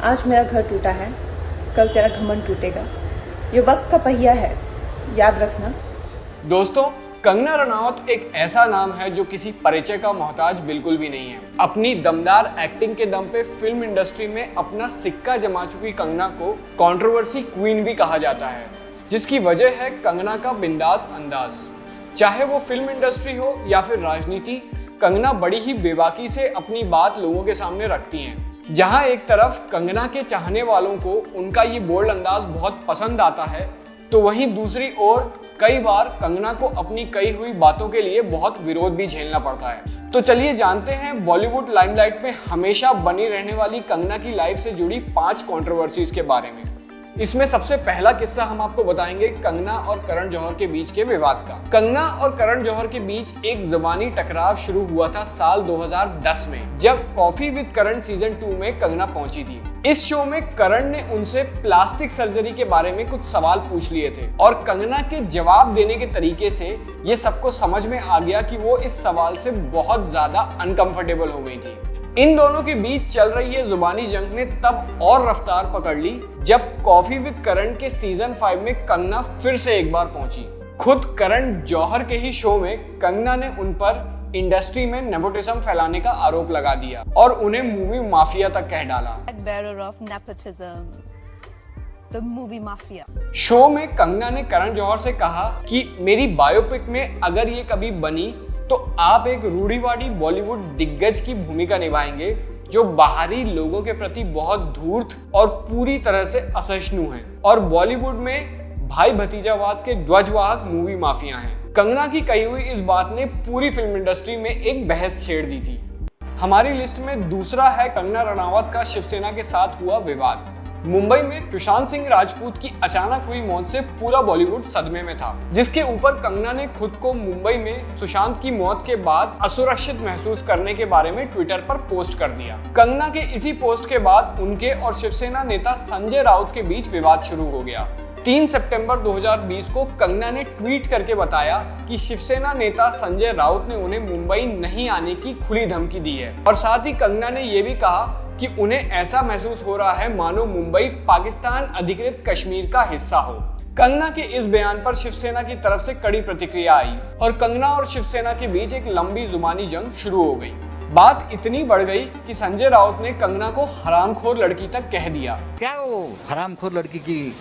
आज मेरा घर टूटा है, कल तेरा घमंड टूटेगा। ये वक्त का पहिया है, याद रखना। दोस्तों, कंगना रनावत एक ऐसा नाम है जो किसी परिचय का मोहताज बिल्कुल भी नहीं है। अपनी दमदार एक्टिंग के दम पे फिल्म इंडस्ट्री में अपना सिक्का जमा चुकी कंगना को कंट्रोवर्सी क्वीन भी कहा जाता है, जिसकी वजह है कंगना का बिंदास अंदाज। चाहे वो फिल्म इंडस्ट्री हो या फिर राजनीति, कंगना बड़ी ही बेबाकी से अपनी बात लोगों के सामने रखती हैं। जहां एक तरफ कंगना के चाहने वालों को उनका ये बोल्ड अंदाज बहुत पसंद आता है, तो वहीं दूसरी ओर कई बार कंगना को अपनी कही हुई बातों के लिए बहुत विरोध भी झेलना पड़ता है। तो चलिए जानते हैं बॉलीवुड लाइमलाइट में हमेशा बनी रहने वाली कंगना की लाइफ से जुड़ी 5 कंट्रोवर्सीज के बारे में। इसमें सबसे पहला किस्सा हम आपको बताएंगे कंगना और करण जौहर के बीच के विवाद का। कंगना और करण जौहर के बीच एक ज़बानी टकराव शुरू हुआ था साल 2010 में, जब कॉफी विद करण सीजन 2 में कंगना पहुंची थी। इस शो में करण ने उनसे प्लास्टिक सर्जरी के बारे में कुछ सवाल पूछ लिए थे और कंगना के जवाब देने के तरीके से ये सबको समझ में आ गया कि वो इस सवाल से बहुत ज्यादा अनकंफर्टेबल हो गई थी। इन दोनों के बीच चल रही ये जुबानी जंग ने तब और रफ्तार पकड़ ली जब कॉफी विद करण के सीजन 5 में कंगना फिर से एक बार पहुंची। खुद करण जौहर के ही शो में कंगना ने उन पर इंडस्ट्री में नेपोटिज्म फैलाने का आरोप लगा दिया और उन्हें मूवी माफिया तक कह डाला। शो में कंगना ने करण जौहर से कहा कि मेरी बायोपिक में अगर ये कभी बनी तो आप एक रूढ़िवादी बॉलीवुड दिग्गज की भूमिका निभाएंगे जो बाहरी लोगों के प्रति बहुत धूर्त और पूरी तरह से असहिष्णु हैं और बॉलीवुड में भाई भतीजावाद के ध्वजवाहक मूवी माफिया हैं। कंगना की कही हुई इस बात ने पूरी फिल्म इंडस्ट्री में एक बहस छेड़ दी थी। हमारी लिस्ट में दूसरा है कंगना रनावत का शिवसेना के साथ हुआ विवाद। मुंबई में सुशांत सिंह राजपूत की अचानक हुई मौत से पूरा बॉलीवुड सदमे में था, जिसके ऊपर कंगना ने खुद को मुंबई में सुशांत की मौत के बाद असुरक्षित महसूस करने के बारे में ट्विटर पर पोस्ट कर दिया। कंगना के इसी पोस्ट के बाद उनके और शिवसेना नेता संजय राउत के बीच विवाद शुरू हो गया। 3 सितंबर 2020 को कंगना ने ट्वीट करके बताया कि शिवसेना नेता संजय राउत ने उन्हें मुंबई नहीं आने की खुली धमकी दी है और साथ ही कंगना ने यह भी कहा कि उन्हें ऐसा महसूस हो रहा है मानो मुंबई पाकिस्तान अधिकृत कश्मीर का हिस्सा हो। कंगना के इस बयान पर शिवसेना की तरफ से कड़ी प्रतिक्रिया आई और कंगना और शिवसेना के बीच एक लंबी जुबानी जंग शुरू हो गई। बात इतनी बढ़ गई कि संजय राउत ने कंगना को हरामखोर लड़की तक कह दिया। क्या वो हरामखोर लड़की की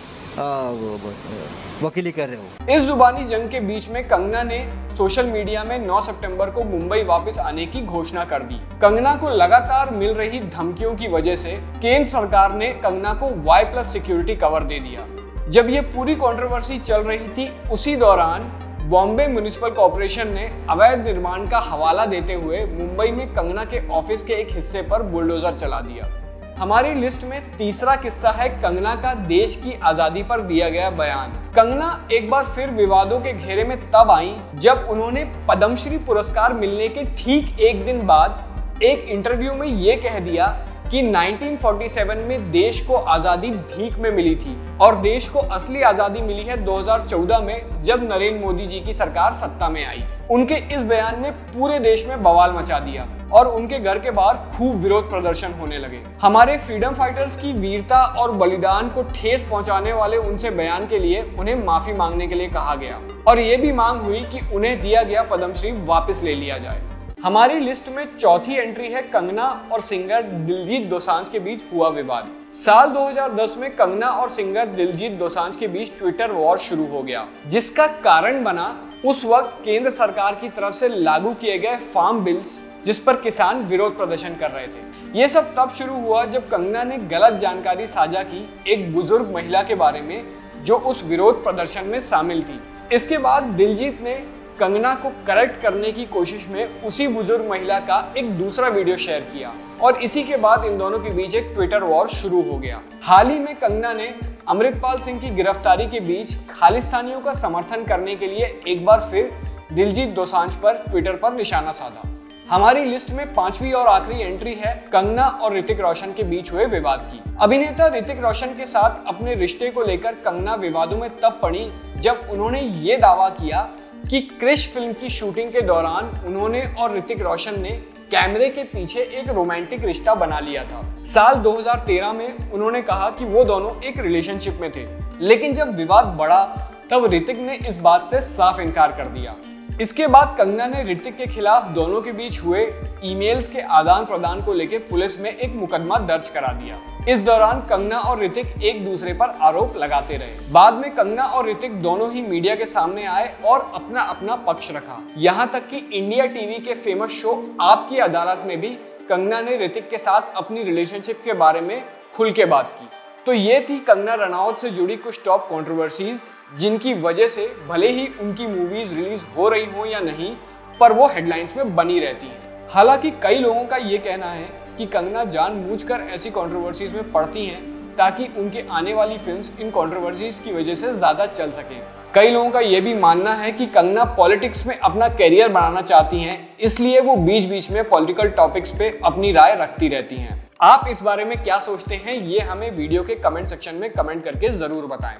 वकीली कर रहे हो? इस जुबानी जंग के बीच में कंगना ने सोशल मीडिया में 9 सितंबर को मुंबई वापस आने की घोषणा कर दी। कंगना को लगातार मिल रही धमकियों की वजह से केंद्र सरकार ने कंगना को Y+ सिक्योरिटी कवर दे दिया। जब ये पूरी कंट्रोवर्सी चल रही थी, उसी दौरान बॉम्बे म्युनिसिपल कॉर्पोरेशन ने अवैध निर्माण का हवाला देते हुए मुंबई में कंगना के ऑफिस के एक हिस्से पर बुलडोजर चला दिया। हमारी लिस्ट में तीसरा किस्सा है कंगना का देश की आजादी पर दिया गया बयान। कंगना एक बार फिर विवादों के घेरे में तब आई जब उन्होंने पद्मश्री पुरस्कार मिलने के ठीक एक दिन बाद एक इंटरव्यू में ये कह दिया कि 1947 में देश को आजादी भीख में मिली थी और देश को असली आजादी मिली है 2014 में, जब नरेंद्र मोदी जी की सरकार सत्ता में आई। उनके इस बयान ने पूरे देश में बवाल मचा दिया और उनके घर के बाहर खूब विरोध प्रदर्शन होने लगे। हमारे फ्रीडम फाइटर्स की वीरता और बलिदान को ठेस पहुंचाने वाले उनसे बयान के लिए उन्हें माफी मांगने के लिए कहा गया और ये भी मांग हुई कि उन्हें दिया गया पद्मश्री वापस ले लिया जाए। हमारी लिस्ट में चौथी एंट्री है कंगना और सिंगर दिलजीत दोसांझ के बीच हुआ विवाद। साल 2010 में कंगना और सिंगर दिलजीत दोसांझ के बीच ट्विटर वॉर शुरू हो गया, जिसका कारण बना उस वक्त केंद्र सरकार की तरफ से लागू किए गए फार्म बिल्स, जिस पर किसान विरोध प्रदर्शन कर रहे थे। ये सब तब शुरू हुआ जब कंगना ने गलत जानकारी साझा की एक बुजुर्ग महिला के बारे में जो उस विरोध प्रदर्शन में शामिल थी। इसके बाद दिलजीत ने कंगना को करेक्ट करने की कोशिश में उसी बुजुर्ग महिला का एक दूसरा वीडियो शेयर किया और इसी के बाद इन दोनों के बीच एक ट्विटर वॉर शुरू हो गया। हाल ही में कंगना ने अमृतपाल सिंह की गिरफ्तारी के बीच खालिस्तानियों का समर्थन करने के लिए एक बार फिर दिलजीत दोसांझ पर ट्विटर पर निशाना साधा। हमारी लिस्ट में 5वीं और आखिरी एंट्री है कंगना और ऋतिक रोशन के बीच हुए विवाद की। अभिनेता ऋतिक रोशन के साथ अपने रिश्ते को लेकर कंगना विवादों में तब पड़ी जब उन्होंने ये दावा किया कि क्रिश फिल्म की शूटिंग के दौरान उन्होंने और ऋतिक रोशन ने कैमरे के पीछे एक रोमांटिक रिश्ता बना लिया था। साल 2013 में उन्होंने कहा कि वो दोनों एक रिलेशनशिप में थे, लेकिन जब विवाद बढ़ा तब ऋतिक ने इस बात से साफ इनकार कर दिया। इसके बाद कंगना ने ऋतिक के खिलाफ दोनों के बीच हुए ईमेल्स के आदान प्रदान को लेकर पुलिस में एक मुकदमा दर्ज करा दिया। इस दौरान कंगना और ऋतिक एक दूसरे पर आरोप लगाते रहे। बाद में कंगना और ऋतिक दोनों ही मीडिया के सामने आए और अपना अपना पक्ष रखा। यहाँ तक कि इंडिया टीवी के फेमस शो आपकी अदालत में भी कंगना ने ऋतिक के साथ अपनी रिलेशनशिप के बारे में खुल के बात की। तो ये थी कंगना रनौत से जुड़ी कुछ टॉप कंट्रोवर्सीज, जिनकी वजह से भले ही उनकी मूवीज रिलीज हो रही हो या नहीं, पर वो हेडलाइंस में बनी रहती हैं। हालांकि कई लोगों का ये कहना है कि कंगना जानबूझकर ऐसी कंट्रोवर्सीज में पड़ती हैं ताकि उनके आने वाली फिल्म्स इन कंट्रोवर्सीज की वजह से ज्यादा चल सकें। कई लोगों का ये भी मानना है कि कंगना पॉलिटिक्स में अपना करियर बनाना चाहती हैं, इसलिए वो बीच बीच में पॉलिटिकल टॉपिक्स पे अपनी राय रखती रहती हैं। आप इस बारे में क्या सोचते हैं, ये हमें वीडियो के कमेंट सेक्शन में कमेंट करके जरूर बताएं।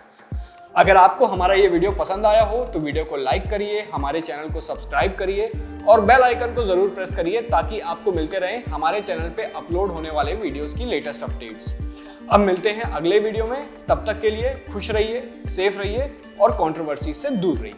अगर आपको हमारा ये वीडियो पसंद आया हो तो वीडियो को लाइक करिए, हमारे चैनल को सब्सक्राइब करिए और बेल आइकन को जरूर प्रेस करिए ताकि आपको मिलते रहें हमारे चैनल पे अपलोड होने वाले वीडियोस की लेटेस्ट अपडेट्स। अब मिलते हैं अगले वीडियो में, तब तक के लिए खुश रहिए, सेफ रहिए और कंट्रोवर्सी से दूर रहिए।